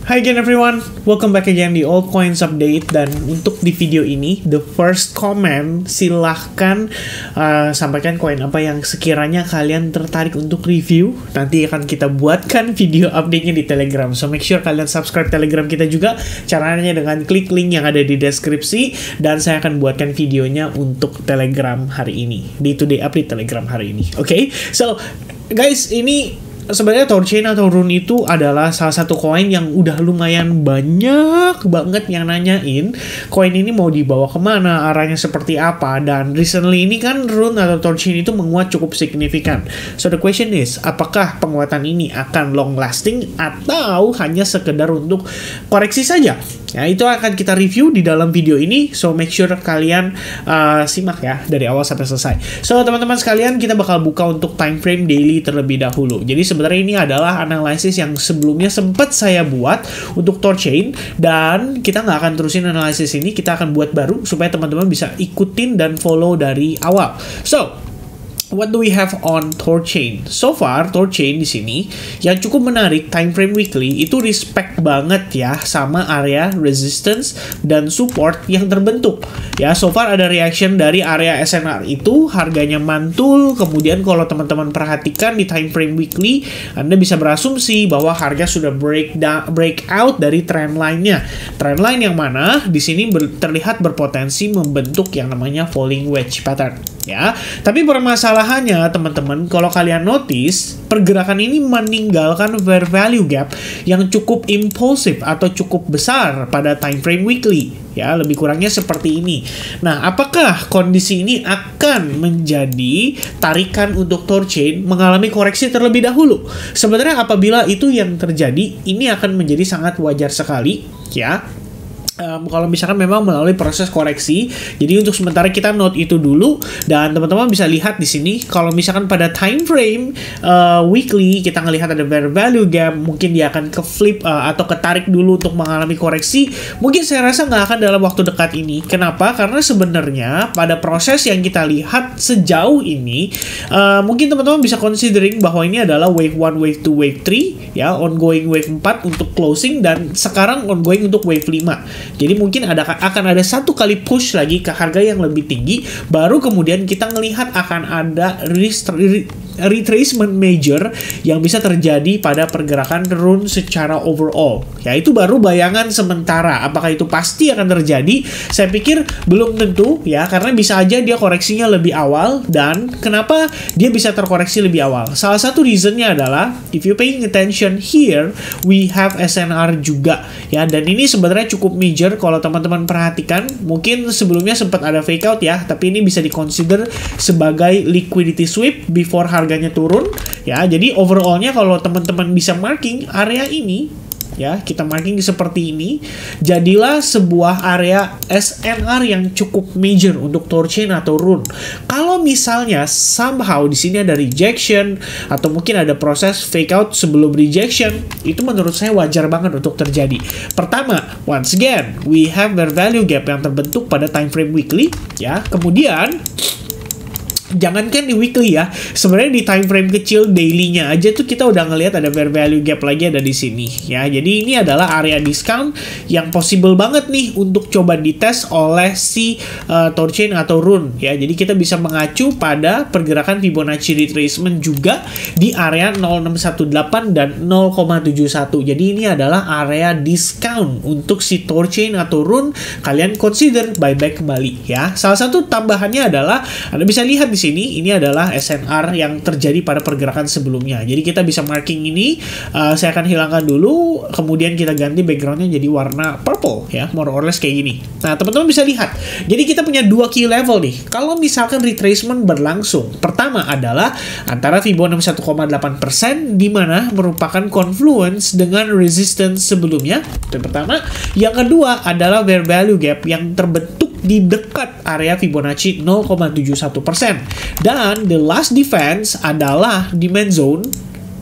Hi again everyone, welcome back again di All Coins Update. Dan untuk di video ini, the first comment, silahkan sampaikan koin apa yang sekiranya kalian tertarik untuk review. Nanti akan kita buatkan video update-nya di Telegram. So make sure kalian subscribe Telegram kita juga. Caranya dengan klik link yang ada di deskripsi. Dan saya akan buatkan videonya untuk Telegram hari ini, di Today Update Telegram hari ini. Oke, so guys, ini sebenarnya Thorchain atau Rune itu adalah salah satu koin yang udah lumayan banyak banget yang nanyain koin ini mau dibawa kemana, arahnya seperti apa. Dan recently ini kan Rune atau Thorchain itu menguat cukup signifikan. So the question is, apakah penguatan ini akan long lasting atau hanya sekedar untuk koreksi saja? Ya, itu akan kita review di dalam video ini. So make sure kalian simak ya dari awal sampai selesai. So teman-teman sekalian, kita bakal buka untuk time frame daily terlebih dahulu. Jadi sebenarnya ini adalah analisis yang sebelumnya sempat saya buat untuk Thorchain, dan kita nggak akan terusin analisis ini, kita akan buat baru supaya teman-teman bisa ikutin dan follow dari awal. So what do we have on Thorchain? So far, Thorchain di sini yang cukup menarik time frame weekly itu respect banget ya sama area resistance dan support yang terbentuk. Ya, so far ada reaction dari area SNR itu, harganya mantul. Kemudian kalau teman-teman perhatikan di time frame weekly, Anda bisa berasumsi bahwa harga sudah breakout dari trend line-nya. Trend line yang mana di sini terlihat berpotensi membentuk yang namanya falling wedge pattern. Ya, tapi permasalahannya teman-teman, kalau kalian notice, pergerakan ini meninggalkan fair value gap yang cukup impulsif atau cukup besar pada time frame weekly. Ya, lebih kurangnya seperti ini. Nah, apakah kondisi ini akan menjadi tarikan untuk Thorchain mengalami koreksi terlebih dahulu? Sebenarnya apabila itu yang terjadi, ini akan menjadi sangat wajar sekali, ya. Kalau misalkan memang melalui proses koreksi. Jadi untuk sementara kita note itu dulu, dan teman-teman bisa lihat di sini kalau misalkan pada time frame weekly kita ngelihat ada fair value gap, mungkin dia akan ke flip atau ketarik dulu untuk mengalami koreksi. Mungkin saya rasa nggak akan dalam waktu dekat ini. Kenapa? Karena sebenarnya pada proses yang kita lihat sejauh ini, mungkin teman-teman bisa considering bahwa ini adalah wave 1, wave 2, wave 3, ya, ongoing wave 4 untuk closing, dan sekarang ongoing untuk wave 5. Jadi mungkin akan ada satu kali push lagi ke harga yang lebih tinggi, baru kemudian kita melihat akan ada retracement major yang bisa terjadi pada pergerakan Rune secara overall. Ya, itu baru bayangan sementara. Apakah itu pasti akan terjadi? Saya pikir belum tentu ya, karena bisa aja dia koreksinya lebih awal. Dan kenapa dia bisa terkoreksi lebih awal? Salah satu reasonnya adalah, if you paying attention here, we have SNR juga ya, dan ini sebenarnya cukup major kalau teman-teman perhatikan. Mungkin sebelumnya sempat ada fake out ya, tapi ini bisa diconsider sebagai liquidity sweep before harganya turun ya. Jadi overallnya kalau teman-teman bisa marking area ini ya, kita marking seperti ini, jadilah sebuah area SNR yang cukup major untuk Thorchain atau Rune. Kalau misalnya somehow di sini ada rejection atau mungkin ada proses fake out sebelum rejection, itu menurut saya wajar banget untuk terjadi. Pertama, once again, we have fair value gap yang terbentuk pada time frame weekly ya. Kemudian jangankan di weekly ya, sebenarnya di time frame kecil daily-nya aja tuh kita udah ngelihat ada fair value gap lagi ada di sini ya. Jadi ini adalah area discount yang possible banget nih untuk coba dites oleh si Thorchain atau Rune ya. Jadi kita bisa mengacu pada pergerakan Fibonacci retracement juga di area 0618 dan 0,71. Jadi ini adalah area discount untuk si Thorchain atau Rune. Kalian consider buyback kembali ya. Salah satu tambahannya adalah Anda bisa lihat di sini, ini adalah SNR yang terjadi pada pergerakan sebelumnya. Jadi kita bisa marking ini, saya akan hilangkan dulu, kemudian kita ganti backgroundnya jadi warna purple ya, more or less kayak gini. Nah, teman-teman bisa lihat, jadi kita punya dua key level nih. Kalau misalkan retracement berlangsung, pertama adalah antara Fibonacci 1,8%, di mana merupakan confluence dengan resistance sebelumnya, itu yang pertama. Yang kedua adalah fair value gap yang terbentuk di dekat area Fibonacci 0,71%. Dan the last defense adalah demand zone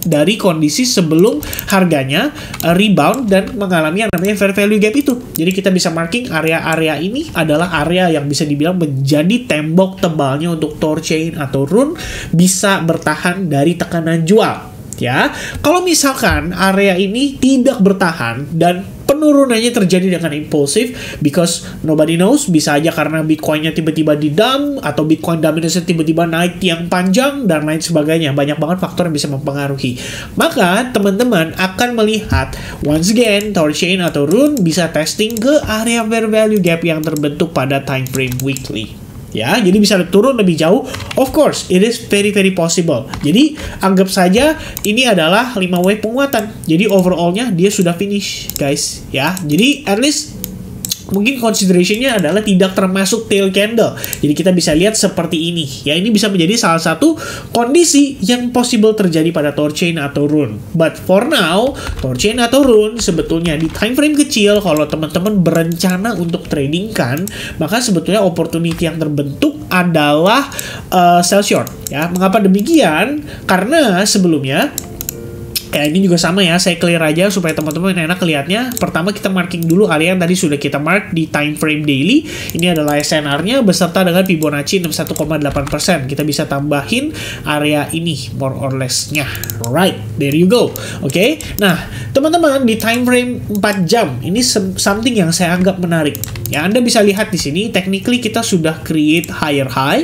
dari kondisi sebelum harganya rebound dan mengalami yang namanya fair value gap itu. Jadi kita bisa marking area-area ini adalah area yang bisa dibilang menjadi tembok tebalnya untuk Thorchain atau Rune bisa bertahan dari tekanan jual. Ya, kalau misalkan area ini tidak bertahan dan penurunannya terjadi dengan impulsif, because nobody knows, bisa aja karena Bitcoinnya tiba-tiba di dump, atau Bitcoin dominance tiba-tiba naik yang panjang, dan lain sebagainya. Banyak banget faktor yang bisa mempengaruhi. Maka, teman-teman akan melihat, once again, Thorchain atau Rune bisa testing ke area fair value gap yang terbentuk pada time frame weekly. Ya, jadi bisa turun lebih jauh. Of course, it is very possible. Jadi, anggap saja ini adalah 5 wave penguatan. Jadi, overall-nya dia sudah finish, guys. Ya, jadi at least mungkin consideration-nya adalah tidak termasuk tail candle. Jadi kita bisa lihat seperti ini. Ya, ini bisa menjadi salah satu kondisi yang possible terjadi pada Thorchain atau Rune. But for now, Thorchain atau Rune sebetulnya di time frame kecil, kalau teman-teman berencana untuk trading kan, maka sebetulnya opportunity yang terbentuk adalah sell short. Ya, mengapa demikian? Karena sebelumnya ini juga sama ya, saya clear aja supaya teman-teman enak lihatnya. Pertama kita marking dulu area yang tadi sudah kita mark di time frame daily. Ini adalah SNR-nya beserta dengan Fibonacci 61,8%. Kita bisa tambahin area ini more or less-nya. Right, there you go. Oke. Nah, teman-teman di time frame 4 jam ini something yang saya anggap menarik. Ya, Anda bisa lihat di sini technically kita sudah create higher high,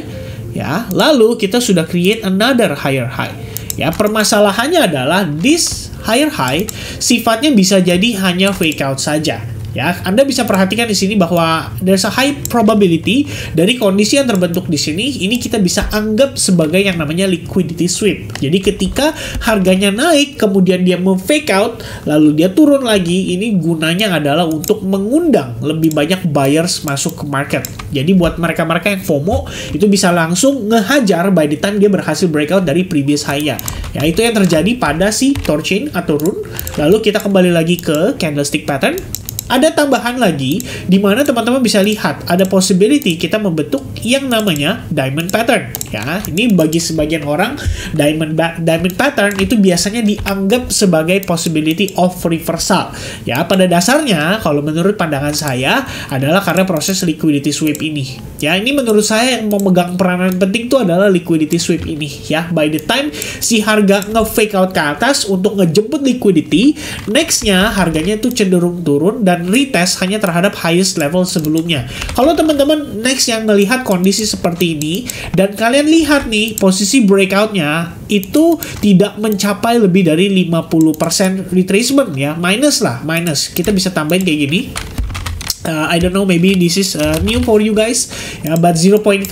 ya. Lalu kita sudah create another higher high. Ya, permasalahannya adalah this higher high sifatnya bisa jadi hanya fake out saja. Ya, Anda bisa perhatikan di sini bahwa there's a high probability dari kondisi yang terbentuk di sini, ini kita bisa anggap sebagai yang namanya liquidity sweep. Jadi ketika harganya naik, kemudian dia fake out, lalu dia turun lagi, ini gunanya adalah untuk mengundang lebih banyak buyers masuk ke market. Jadi buat mereka-mereka yang FOMO, itu bisa langsung ngehajar by the time dia berhasil breakout dari previous high-nya. Ya, itu yang terjadi pada si Thorchain atau Rune. Lalu kita kembali lagi ke candlestick pattern. Ada tambahan lagi, di mana teman-teman bisa lihat ada possibility kita membentuk yang namanya diamond pattern. Ya, ini bagi sebagian orang diamond pattern itu biasanya dianggap sebagai possibility of reversal. Ya, pada dasarnya kalau menurut pandangan saya adalah karena proses liquidity sweep ini. Ya, ini menurut saya yang memegang peranan penting itu adalah liquidity sweep ini. Ya, by the time si harga nge-fake out ke atas untuk ngejemput liquidity, next-nya harganya itu cenderung turun dan retest hanya terhadap highest level sebelumnya. Kalau teman-teman next yang melihat kondisi seperti ini dan kalian lihat nih posisi breakout-nya itu tidak mencapai lebih dari 50% retracement ya, minus. Kita bisa tambahin kayak gini. I don't know, maybe this is new for you guys, ya, but 0.5.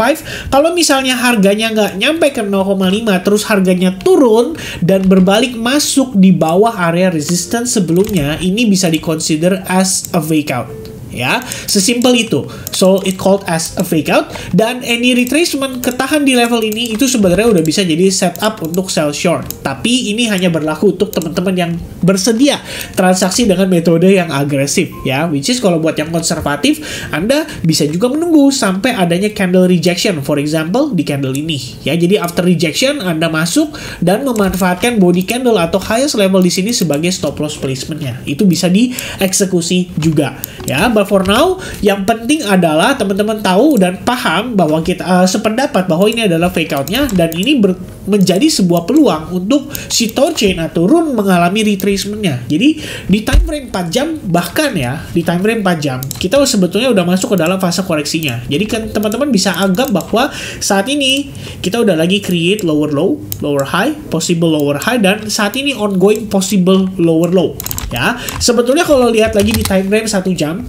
Kalau misalnya harganya nggak nyampe ke 0,5, terus harganya turun dan berbalik masuk di bawah area resistance sebelumnya, ini bisa di-consider as a fake out. Ya, sesimpel itu. So, it called as a fake out. Dan any retracement ketahan di level ini, itu sebenarnya udah bisa jadi setup untuk sell short. Tapi ini hanya berlaku untuk teman-teman yang bersedia transaksi dengan metode yang agresif. Ya, which is kalau buat yang konservatif, Anda bisa juga menunggu sampai adanya candle rejection. For example, di candle ini. Ya, jadi after rejection, Anda masuk dan memanfaatkan body candle atau highest level di sini sebagai stop loss placement-nya. Itu bisa dieksekusi juga. Ya, for now, yang penting adalah teman-teman tahu dan paham bahwa kita sependapat bahwa ini adalah fake out-nya dan ini menjadi sebuah peluang untuk si Thorchain atau Rune mengalami retracement-nya. Jadi di time frame 4 jam bahkan ya, di time frame 4 jam kita sebetulnya udah masuk ke dalam fase koreksinya. Jadi kan teman-teman bisa anggap bahwa saat ini kita udah lagi create lower low, lower high, possible lower high, dan saat ini ongoing possible lower low. Ya, sebetulnya kalau lihat lagi di time frame 1 jam,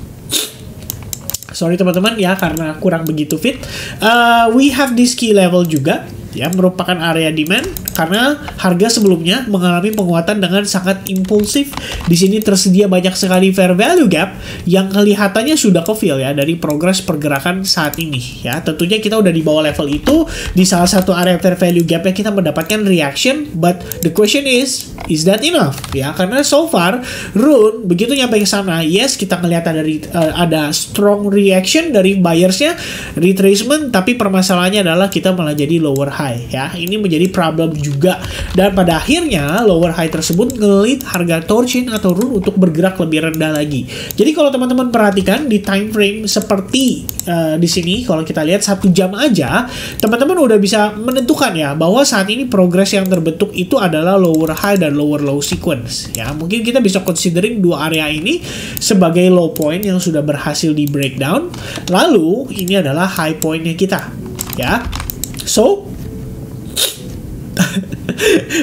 sorry teman-teman ya karena kurang begitu fit. We have this key level juga, ya, merupakan area demand karena harga sebelumnya mengalami penguatan dengan sangat impulsif. Di sini tersedia banyak sekali fair value gap yang kelihatannya sudah ke-fill ya dari progres pergerakan saat ini. Ya, tentunya kita udah di bawah level itu, di salah satu area fair value gap yang kita mendapatkan reaction, but the question is that enough? Ya, karena so far Rune begitu nyampe ke sana, yes kita ngelihat ada strong reaction dari buyersnya, retracement, tapi permasalahannya adalah kita malah jadi lower high. high ya. Ini menjadi problem juga, dan pada akhirnya lower high tersebut ngelit harga Thorchain atau Rune untuk bergerak lebih rendah lagi. Jadi kalau teman-teman perhatikan di time frame seperti di sini, kalau kita lihat 1 jam aja, teman-teman udah bisa menentukan ya bahwa saat ini progres yang terbentuk itu adalah lower high dan lower low sequence ya. Mungkin kita bisa considering dua area ini sebagai low point yang sudah berhasil di breakdown, lalu ini adalah high pointnya kita ya. So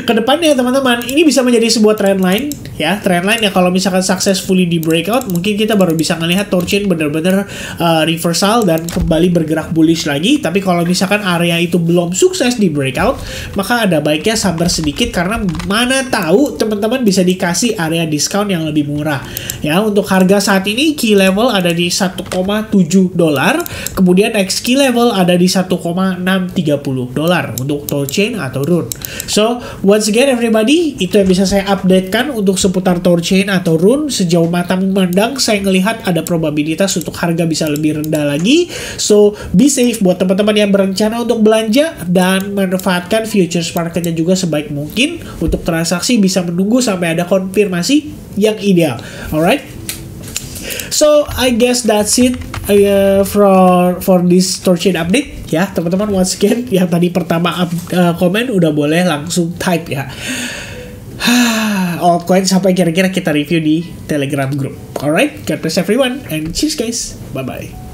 kedepannya teman-teman, ini bisa menjadi sebuah trend line ya, trend line ya. Kalau misalkan successfully di breakout, mungkin kita baru bisa melihat Thorchain benar-benar reversal dan kembali bergerak bullish lagi. Tapi kalau misalkan area itu belum sukses di breakout, maka ada baiknya sabar sedikit, karena mana tahu teman-teman bisa dikasih area diskon yang lebih murah ya. Untuk harga saat ini key level ada di 1,7 dolar, kemudian next key level ada di 1,630 dolar untuk Thorchain atau Rune. So, once again everybody, itu yang bisa saya updatekan untuk seputar Thorchain atau Rune. Sejauh mata memandang, saya ngelihat ada probabilitas untuk harga bisa lebih rendah lagi. So, be safe buat teman-teman yang berencana untuk belanja, dan manfaatkan futures marketnya juga sebaik mungkin untuk transaksi bisa menunggu sampai ada konfirmasi yang ideal. Alright? So, I guess that's it for this Thorchain update ya teman-teman. Once again, yang tadi pertama komen udah boleh langsung type ya. Altcoin sampai kira-kira kita review di Telegram group. Alright, God bless everyone and cheers guys. Bye bye.